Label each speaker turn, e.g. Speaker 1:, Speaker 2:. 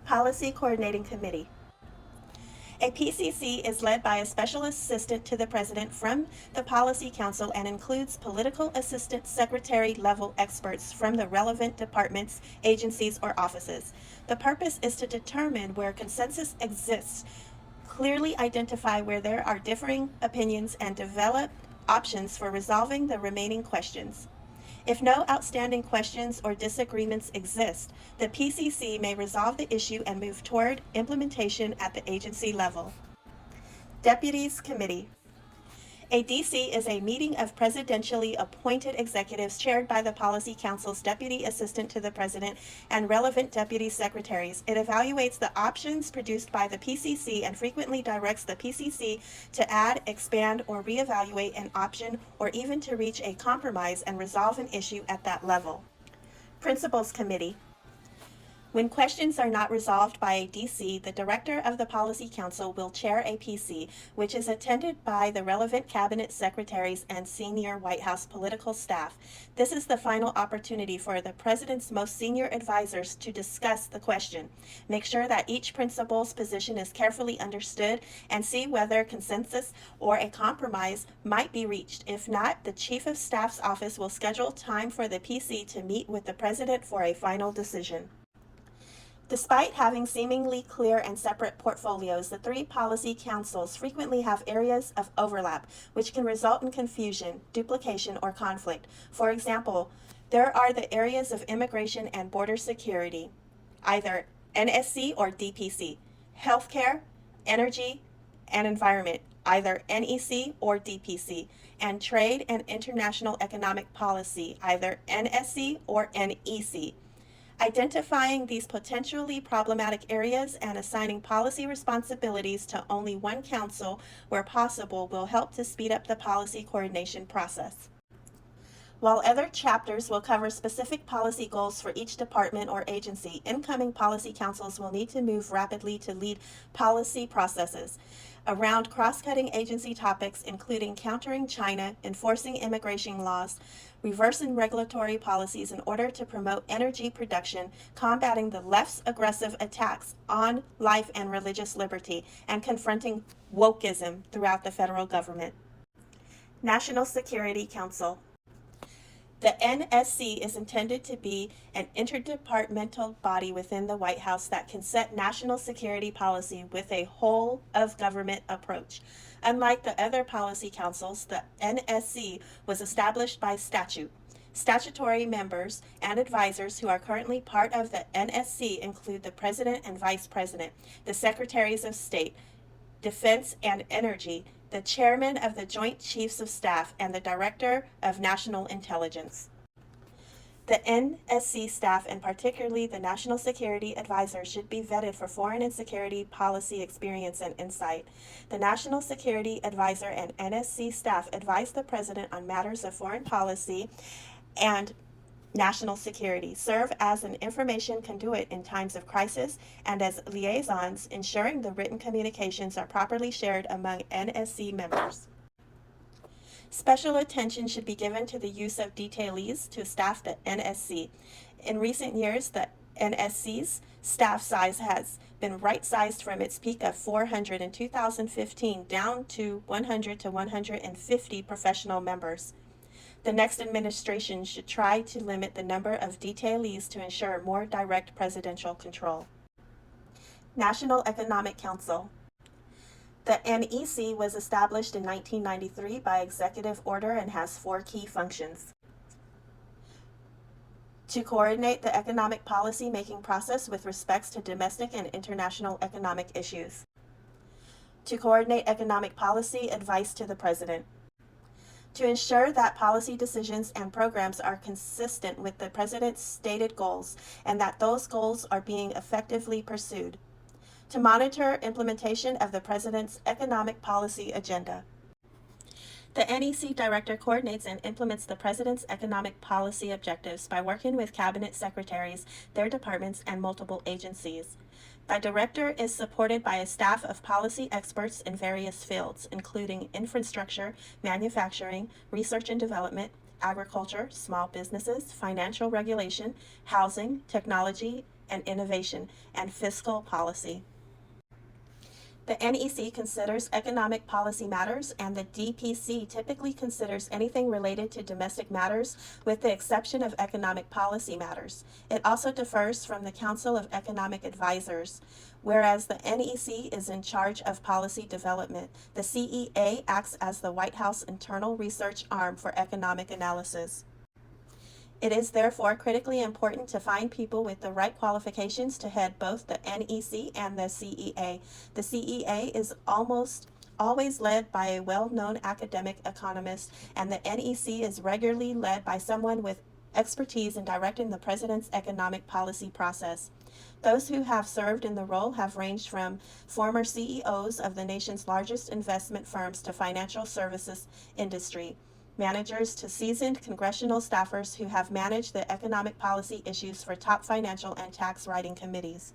Speaker 1: Policy Coordinating Committee. A PCC is led by a special assistant to the president from the Policy Council and includes political assistant secretary level experts from the relevant departments, agencies, or offices. The purpose is to determine where consensus exists, clearly identify where there are differing opinions, and develop options for resolving the remaining questions. If no outstanding questions or disagreements exist, the PCC may resolve the issue and move toward implementation at the agency level. Deputies Committee. A DC is a meeting of presidentially appointed executives chaired by the Policy Council's deputy assistant to the president and relevant deputy secretaries. It evaluates the options produced by the PCC and frequently directs the PCC to add, expand, or reevaluate an option or even to reach a compromise and resolve an issue at that level. Principals Committee. When questions are not resolved by a DC, the director of the Policy Council will chair a PC, which is attended by the relevant cabinet secretaries and senior White House political staff. This is the final opportunity for the president's most senior advisors to discuss the question. Make sure that each principal's position is carefully understood and see whether consensus or a compromise might be reached. If not, the Chief of Staff's office will schedule time for the PC to meet with the president for a final decision. Despite having seemingly clear and separate portfolios, the three policy councils frequently have areas of overlap, which can result in confusion, duplication, or conflict. For example, there are the areas of immigration and border security, either NSC or DPC, healthcare, energy, and environment, either NEC or DPC, and trade and international economic policy, either NSC or NEC. Identifying these potentially problematic areas and assigning policy responsibilities to only one council where possible will help to speed up the policy coordination process. While other chapters will cover specific policy goals for each department or agency, incoming policy councils will need to move rapidly to lead policy processes around cross-cutting agency topics, including countering China, enforcing immigration laws, reversing regulatory policies in order to promote energy production, combating the left's aggressive attacks on life and religious liberty, and confronting wokeism throughout the federal government. National Security Council. The NSC is intended to be an interdepartmental body within the White House that can set national security policy with a whole of government approach. Unlike the other policy councils, the NSC was established by statute. Statutory members and advisors who are currently part of the NSC include the President and Vice President, the Secretaries of State, Defense and Energy, the Chairman of the Joint Chiefs of Staff, and the Director of National Intelligence. The NSC staff, and particularly the National Security Advisor, should be vetted for foreign and security policy experience and insight. The National Security Advisor and NSC staff advise the President on matters of foreign policy and national security, serve as an information conduit in times of crisis, and as liaisons, ensuring the written communications are properly shared among NSC members. Special attention should be given to the use of detailees to staff the NSC. In recent years, the NSC's staff size has been right-sized from its peak of 400 in 2015 down to 100 to 150 professional members. The next administration should try to limit the number of detailees to ensure more direct presidential control. National Economic Council. The NEC was established in 1993 by executive order and has four key functions: to coordinate the economic policy making process with respects to domestic and international economic issues, to coordinate economic policy advice to the President, to ensure that policy decisions and programs are consistent with the President's stated goals and that those goals are being effectively pursued, to monitor implementation of the President's economic policy agenda. The NEC Director coordinates and implements the President's economic policy objectives by working with Cabinet Secretaries, their departments, and multiple agencies. The Director is supported by a staff of policy experts in various fields, including infrastructure, manufacturing, research and development, agriculture, small businesses, financial regulation, housing, technology, and innovation, and fiscal policy. The NEC considers economic policy matters, and the DPC typically considers anything related to domestic matters, with the exception of economic policy matters. It also differs from the Council of Economic Advisors. Whereas the NEC is in charge of policy development, the CEA acts as the White House internal research arm for economic analysis. It is therefore critically important to find people with the right qualifications to head both the NEC and the CEA. The CEA is almost always led by a well-known academic economist, and the NEC is regularly led by someone with expertise in directing the president's economic policy process. Those who have served in the role have ranged from former CEOs of the nation's largest investment firms to financial services industry managers to seasoned congressional staffers who have managed the economic policy issues for top financial and tax writing committees.